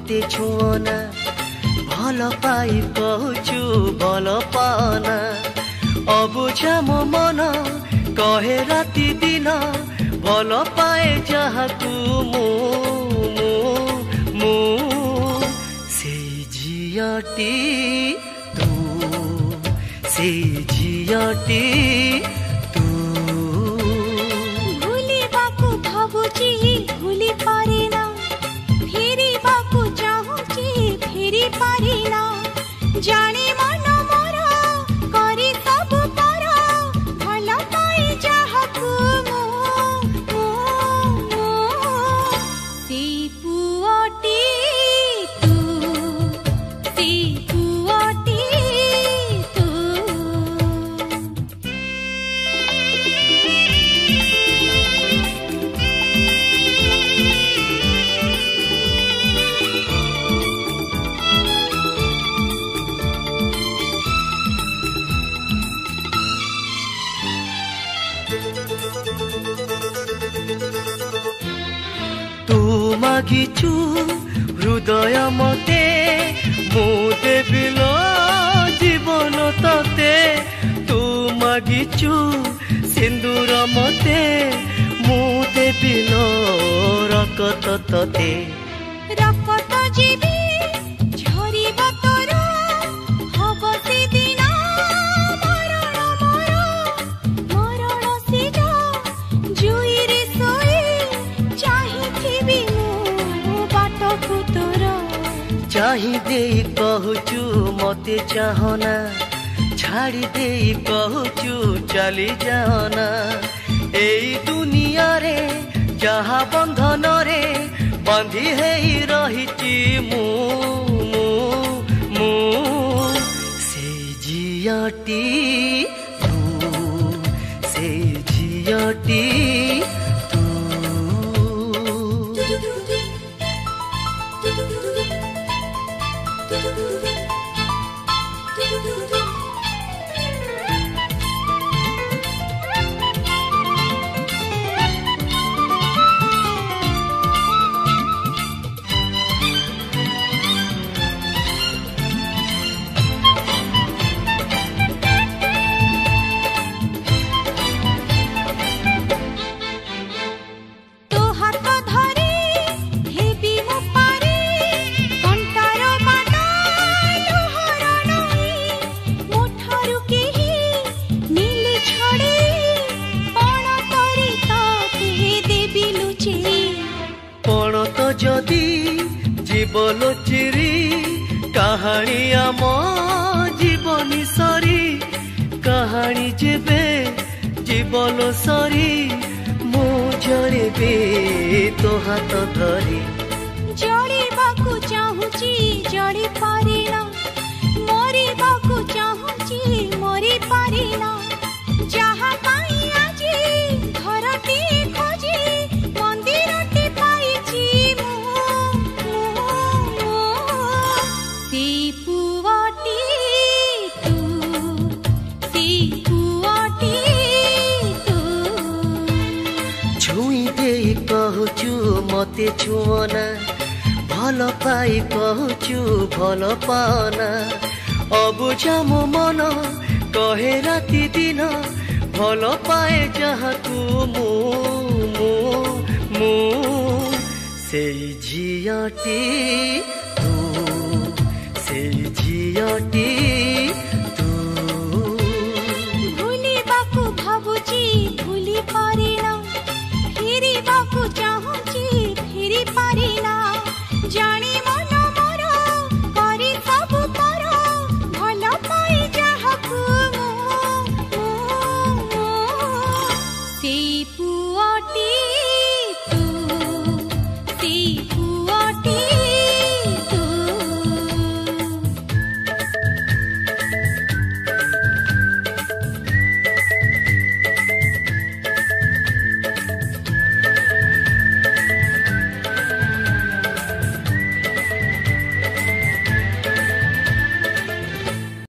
मते छुअना भल पाई कहूचु भल पाना अबुझा मो मन कहे राति दिन भल पाए जहाकू मु से झियटी तू से झियटी भूली पारे ना फेरी बाकू चाहूची फेरी पारे ना जाने मन मोर करी सब पर भल पाए जहाकू से पुअटी तू से पुअटी तू तू मागिचु हृदय मते मु देबिल जीवन तते तू मागिचु सिंदूर मते मु देबिल रकत तते रकत जीवी झरिब तोर हब से दिन मरण मरण से जुईरे सोई चाहिथिबी मु बाटकु तोर चाही दे कहूचु मते चाहना छाड़ी दे कहूचु चली जाना एई दुनिया रे जहा बंधन रे बंधी हेई रहिची मु से झियटी तू से झियटी जदि जीवन चिरी कहानी आम जीवनी सरी कहानी जेबे जीवन सरी मु जड़े तो हाथ धरी जड़िबाकू चाहूची जड़ी पारिना मरी बाकू चाहूची मरी पारिना जहा पाई आजी घरटी खोजी मंदिरटी पाइची से पुअटी तू से पुअटी तू छुई दे कहूचु मते छुअना भल पाई कहूचु भल पाना अबुझा मो मन कहे राति दिन भल पाए जहाकू मु से झियटी